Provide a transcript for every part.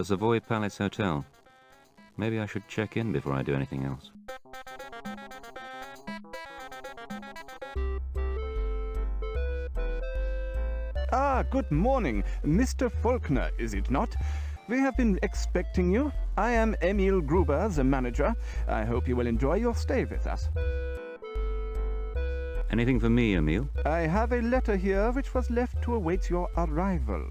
the Savoy Palace Hotel. Maybe I should check in before I do anything else. Ah, good morning. Mr. Faulkner, is it not? We have been expecting you. I am Emil Gruber, the manager. I hope you will enjoy your stay with us. Anything for me, Emil? I have a letter here which was left to await your arrival.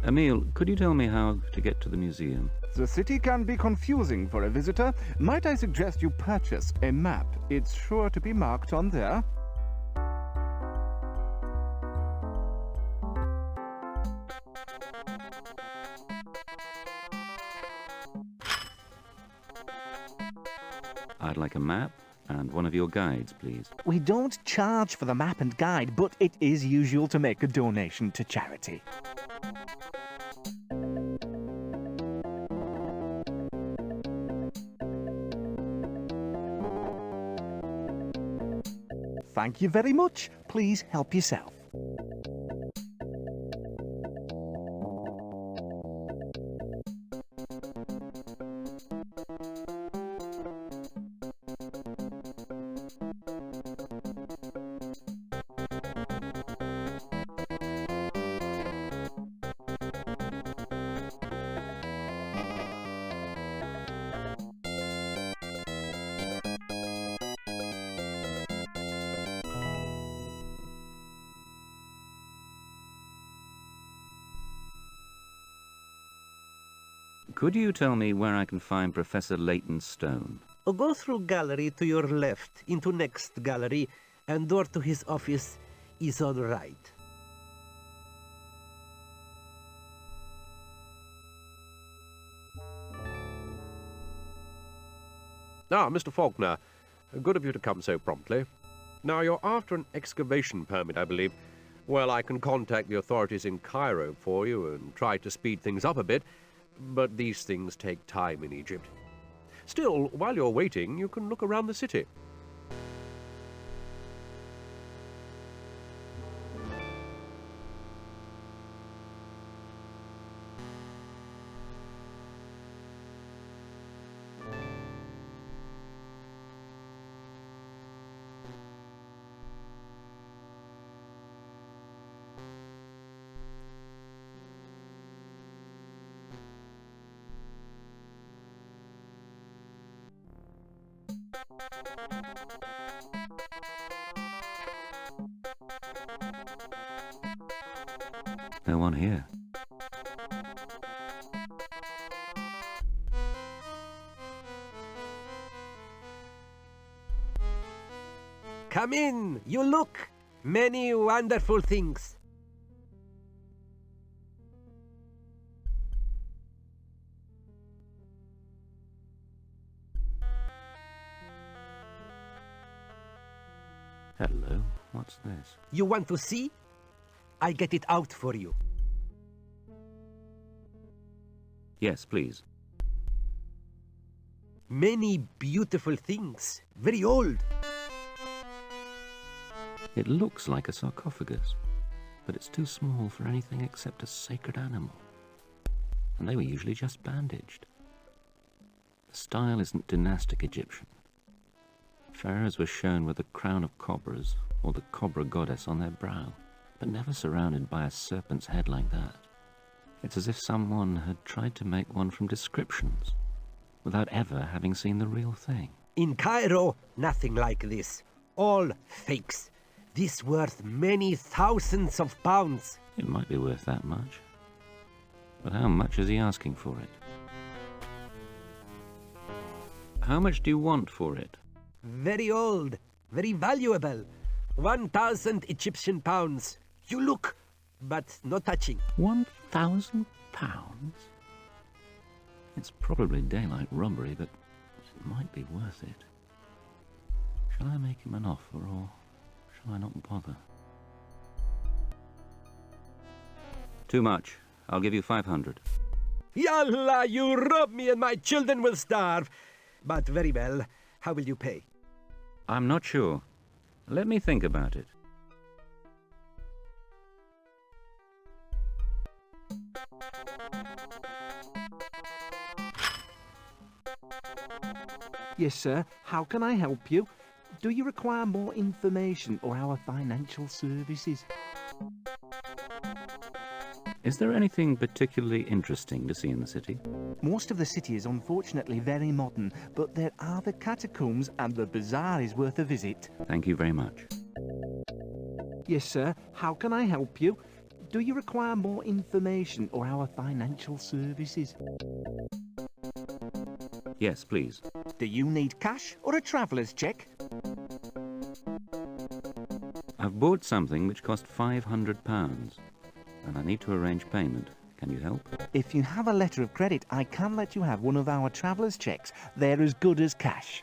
Emil, could you tell me how to get to the museum? The city can be confusing for a visitor. Might I suggest you purchase a map? It's sure to be marked on there. I'd like a map and one of your guides, please. We don't charge for the map and guide, but it is usual to make a donation to charity. Thank you very much. Please help yourself. Could you tell me where I can find Professor Leighton's stone? Go through gallery to your left, into next gallery, and door to his office is on right. Ah, Mr. Faulkner. Good of you to come so promptly. Now, you're after an excavation permit, I believe. Well, I can contact the authorities in Cairo for you and try to speed things up a bit, but these things take time in Egypt. Still, while you're waiting, you can look around the city. No one here. Come in, you look. Many wonderful things. Hello, what's this? You want to see? I get it out for you. Yes, please. Many beautiful things. Very old. It looks like a sarcophagus, but it's too small for anything except a sacred animal. And they were usually just bandaged. The style isn't dynastic Egyptian. Pharaohs were shown with a crown of cobras or the cobra goddess on their brow, but never surrounded by a serpent's head like that. It's as if someone had tried to make one from descriptions, without ever having seen the real thing. In Cairo, nothing like this. All fakes. This worth many thousands of pounds. It might be worth that much. But how much is he asking for it? How much do you want for it? Very old, very valuable. 1,000 Egyptian pounds. You look, but no touching. £1,000? It's probably daylight robbery, but it might be worth it. Shall I make him an offer, or shall I not bother? Too much. I'll give you 500. Yallah, you rob me and my children will starve. But very well. How will you pay? I'm not sure. Let me think about it. Yes, sir. How can I help you? Do you require more information or our financial services? Is there anything particularly interesting to see in the city? Most of the city is unfortunately very modern, but there are the catacombs and the bazaar is worth a visit. Thank you very much. Yes, sir. How can I help you? Do you require more information or our financial services? Yes, please. Do you need cash or a traveller's cheque? I've bought something which cost £500, and I need to arrange payment. Can you help? If you have a letter of credit, I can let you have one of our traveller's cheques. They're as good as cash.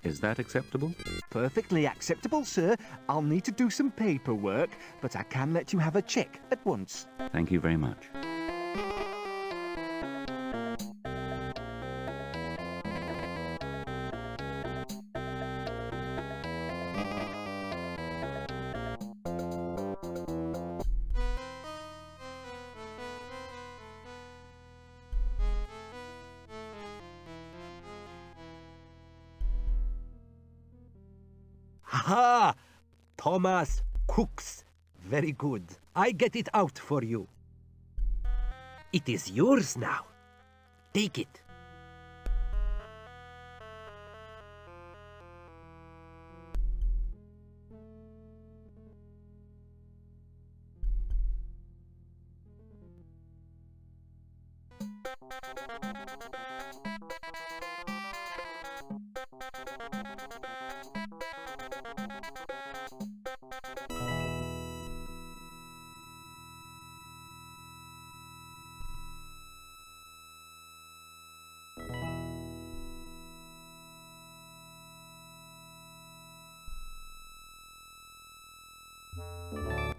Is that acceptable? Perfectly acceptable, sir. I'll need to do some paperwork, but I can let you have a cheque at once. Thank you very much. Ha! Thomas Cooks. Very good. I get it out for you. It is yours now. Take it.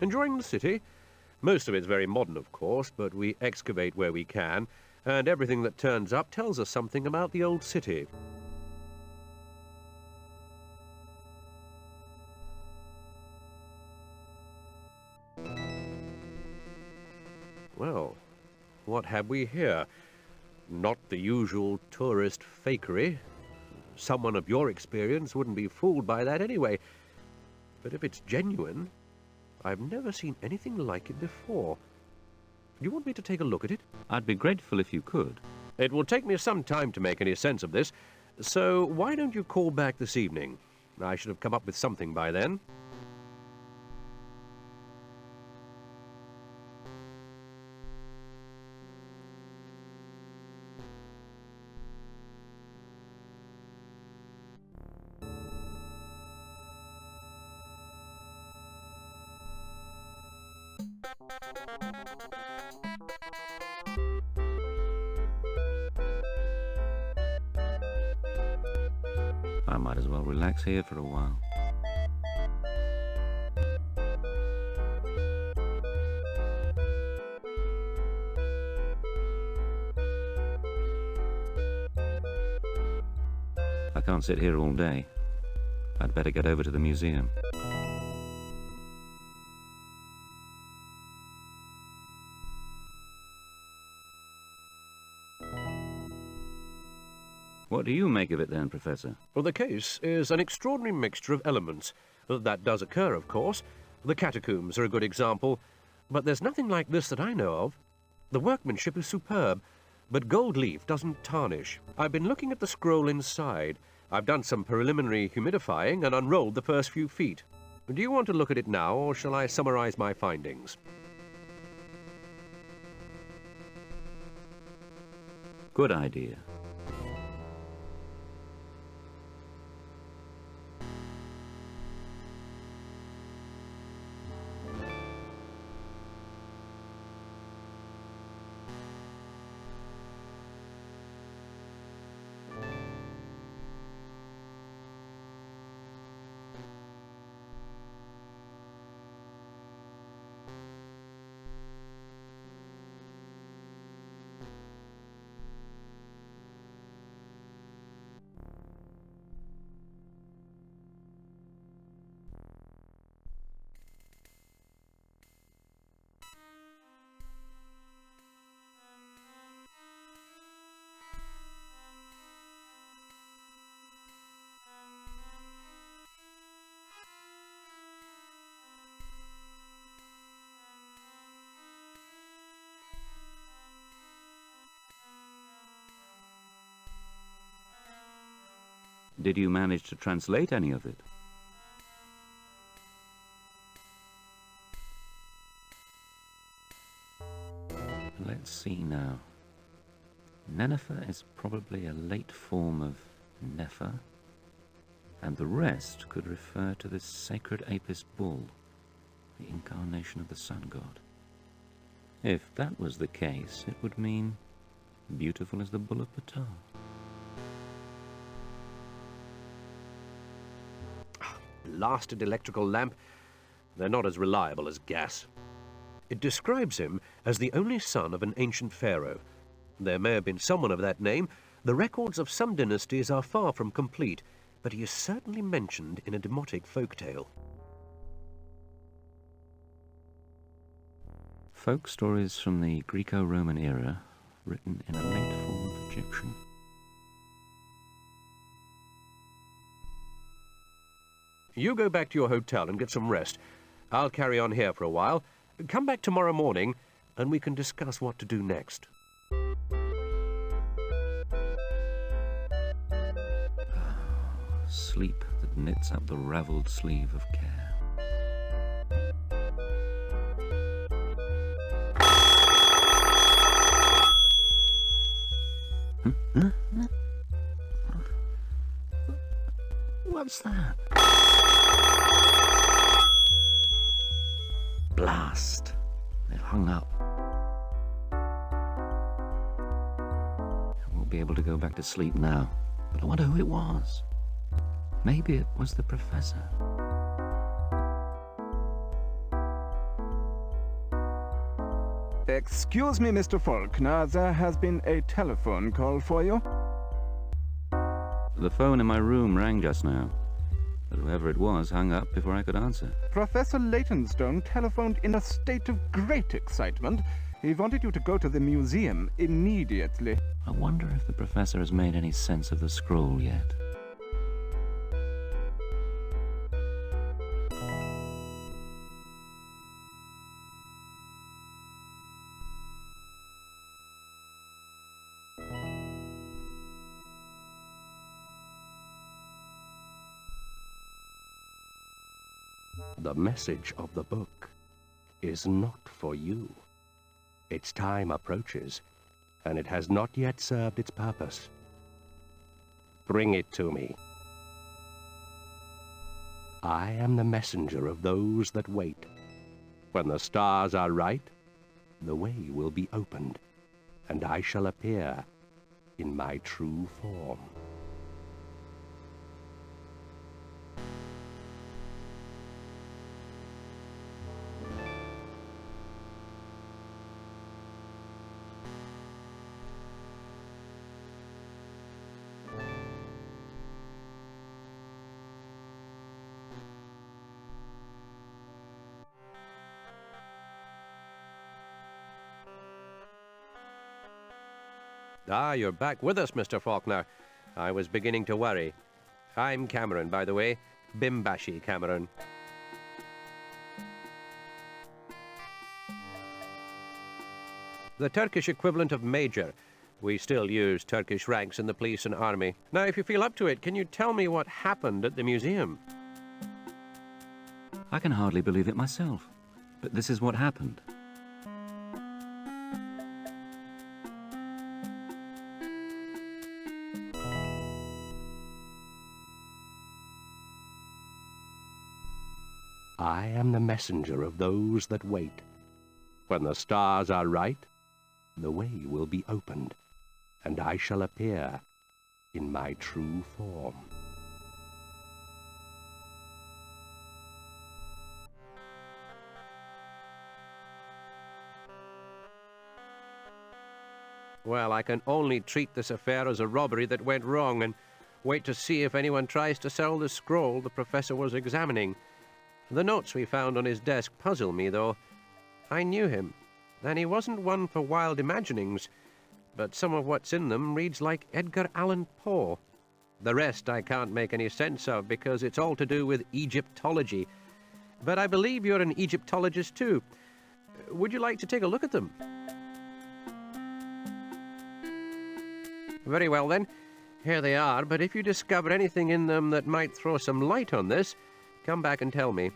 Enjoying the city? Most of it's very modern, of course, but we excavate where we can, and everything that turns up tells us something about the old city. Well, what have we here? Not the usual tourist fakery. Someone of your experience wouldn't be fooled by that anyway. But if it's genuine, I've never seen anything like it before. Do you want me to take a look at it? I'd be grateful if you could. It will take me some time to make any sense of this, so why don't you call back this evening? I should have come up with something by then. I might as well relax here for a while. I can't sit here all day. I'd better get over to the museum. What do you make of it then, Professor? Well, the case is an extraordinary mixture of elements. That does occur, of course. The catacombs are a good example, but there's nothing like this that I know of. The workmanship is superb, but gold leaf doesn't tarnish. I've been looking at the scroll inside. I've done some preliminary humidifying and unrolled the first few feet. Do you want to look at it now, or shall I summarize my findings? Good idea. Did you manage to translate any of it? Let's see now. Nenefer is probably a late form of Nefer, and the rest could refer to this sacred Apis bull, the incarnation of the sun god. If that was the case, it would mean beautiful as the bull of Ptah. Blasted electrical lamp. They're not as reliable as gas. It describes him as the only son of an ancient pharaoh. There may have been someone of that name. The records of some dynasties are far from complete, but he is certainly mentioned in a demotic folktale. Folk stories from the Greco-Roman era, written in a late form of Egyptian. You go back to your hotel and get some rest. I'll carry on here for a while. Come back tomorrow morning, and we can discuss what to do next. Sleep that knits up the ravelled sleeve of care. What's that? Blast! They've hung up. I won't be able to go back to sleep now, but I wonder who it was. Maybe it was the professor. Excuse me, Mr. Faulkner, there has been a telephone call for you. The phone in my room rang just now, but whoever it was hung up before I could answer. Professor Leytonstone telephoned in a state of great excitement. He wanted you to go to the museum immediately. I wonder if the professor has made any sense of the scroll yet. The message of the book is not for you. Its time approaches, and it has not yet served its purpose. Bring it to me. I am the messenger of those that wait. When the stars are right, the way will be opened, and I shall appear in my true form. Ah, you're back with us, Mr. Faulkner. I was beginning to worry. I'm Cameron, by the way. Bimbashi Cameron. The Turkish equivalent of major. We still use Turkish ranks in the police and army. Now, if you feel up to it, can you tell me what happened at the museum? I can hardly believe it myself, but this is what happened. I am the messenger of those that wait. When the stars are right, the way will be opened, and I shall appear in my true form. Well, I can only treat this affair as a robbery that went wrong and wait to see if anyone tries to sell the scroll the professor was examining. The notes we found on his desk puzzle me, though. I knew him, and he wasn't one for wild imaginings, but some of what's in them reads like Edgar Allan Poe. The rest I can't make any sense of because it's all to do with Egyptology. But I believe you're an Egyptologist too. Would you like to take a look at them? Very well then, here they are, but if you discover anything in them that might throw some light on this, come back and tell me.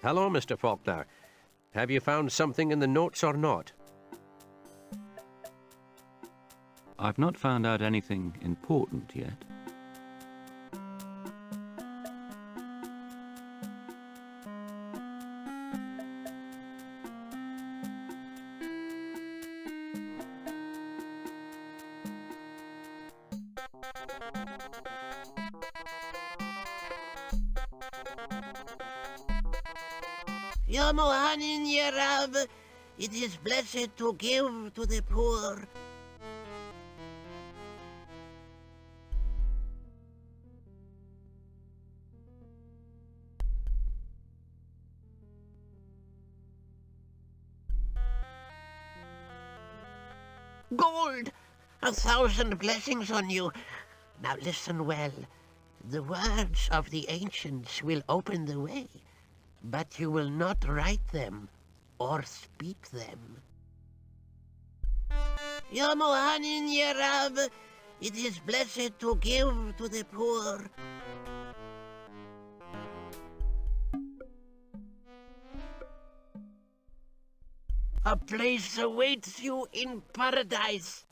Hello, Mr. Faulkner. Have you found something in the notes or not? I've not found out anything important yet. Yomohanin Yerab, it is blessed to give to the poor. Gold! 1,000 blessings on you. Now listen well. The words of the ancients will open the way, but you will not write them or speak them. Ya Mohanin Yerab, it is blessed to give to the poor. A place awaits you in paradise.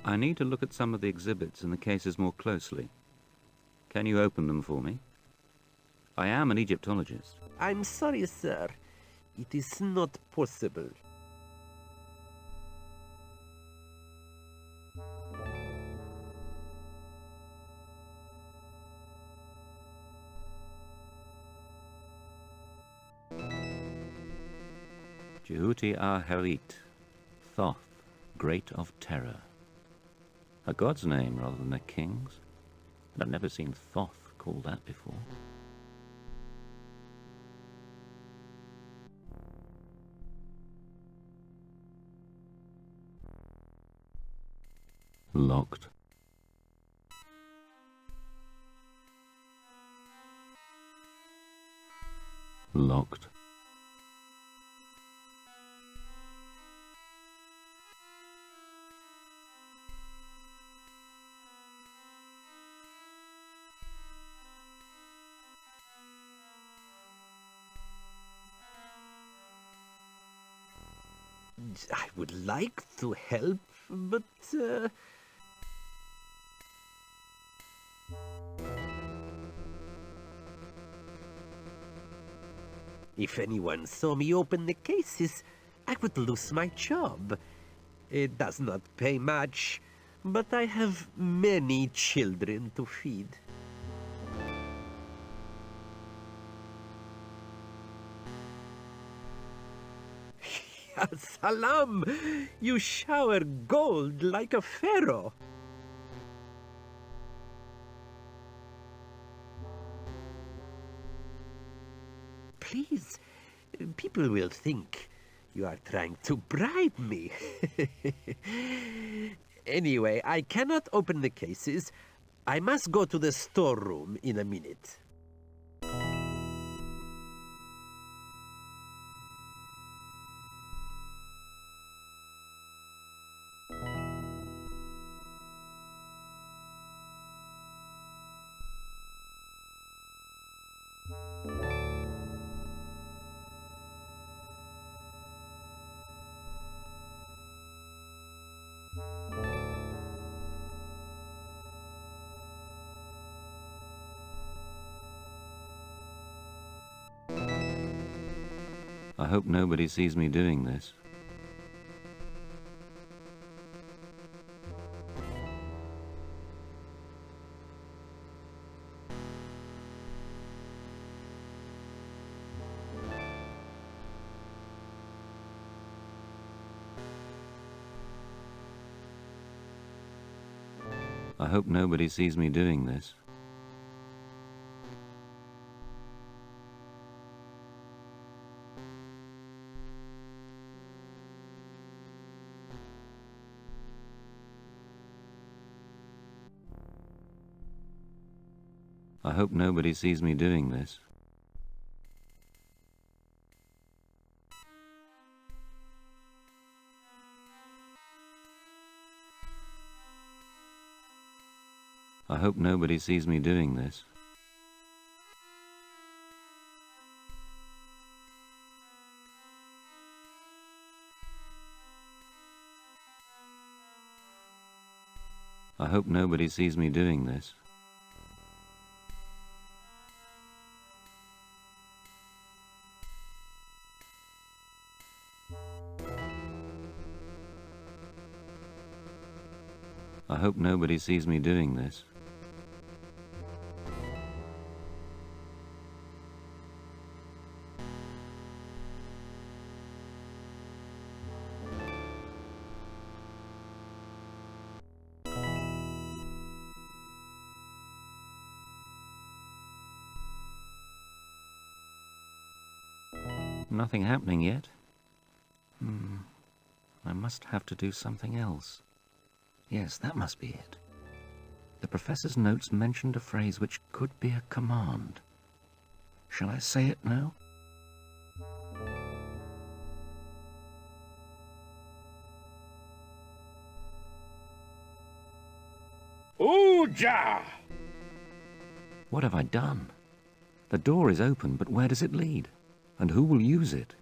I need to look at some of the exhibits in the cases more closely. Can you open them for me? I am an Egyptologist. I'm sorry, sir. It is not possible. Jehuti Harit, Thoth, Great of Terror. A god's name rather than a king's. And I've never seen Thoth called that before. Locked. Locked. I would like to help, but... If anyone saw me open the cases, I would lose my job. It does not pay much, but I have many children to feed. Ya salam! You shower gold like a pharaoh. Please, people will think you are trying to bribe me. Anyway, I cannot open the cases. I must go to the storeroom in a minute. I hope nobody sees me doing this. I hope nobody sees me doing this. I hope nobody sees me doing this. I hope nobody sees me doing this. I hope nobody sees me doing this. I hope nobody sees me doing this. Nothing happening yet. I must have to do something else. Yes, that must be it. The professor's notes mentioned a phrase which could be a command. Shall I say it now? Ooja! What have I done? The door is open, but where does it lead? And who will use it?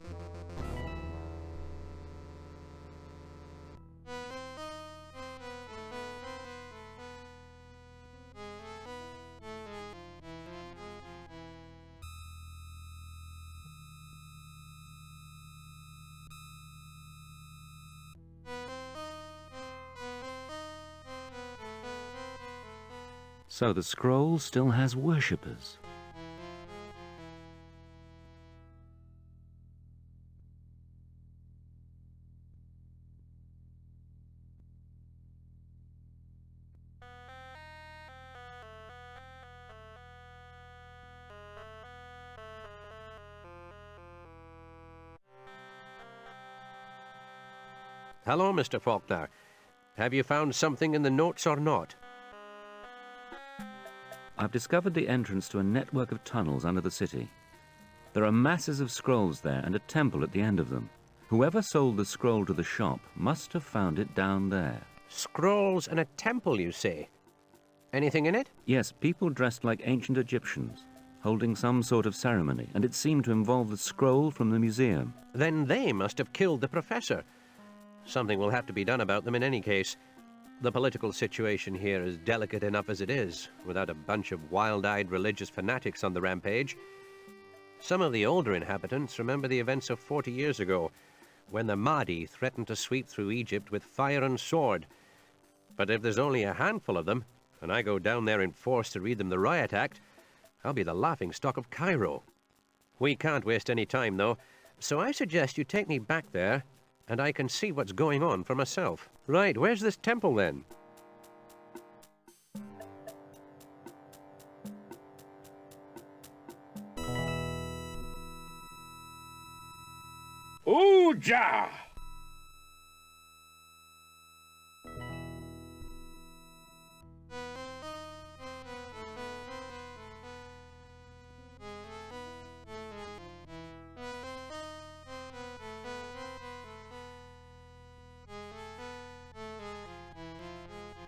So the scroll still has worshippers. Hello, Mr. Faulkner. Have you found something in the notes or not? I've discovered the entrance to a network of tunnels under the city. There are masses of scrolls there and a temple at the end of them. Whoever sold the scroll to the shop must have found it down there. Scrolls and a temple, you say? Anything in it? Yes, people dressed like ancient Egyptians, holding some sort of ceremony, and it seemed to involve the scroll from the museum. Then they must have killed the professor. Something will have to be done about them in any case. The political situation here is delicate enough as it is, without a bunch of wild-eyed religious fanatics on the rampage. Some of the older inhabitants remember the events of 40 years ago, when the Mahdi threatened to sweep through Egypt with fire and sword. But if there's only a handful of them, and I go down there in force to read them the riot act, I'll be the laughingstock of Cairo. We can't waste any time, though, so I suggest you take me back there, and I can see what's going on for myself. Right, where's this temple, then? Ooja!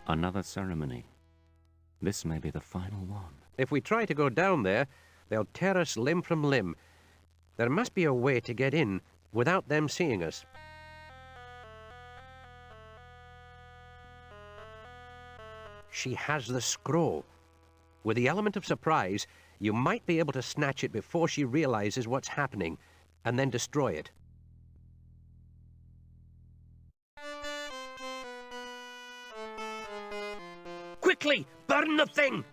Another ceremony. This may be the final one. If we try to go down there, they'll tear us limb from limb. There must be a way to get in without them seeing us. She has the scroll. With the element of surprise, you might be able to snatch it before she realizes what's happening, and then destroy it. Quickly! Burn the thing!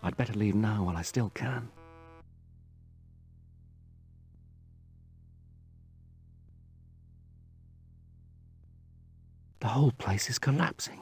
I'd better leave now while I still can. The whole place is collapsing.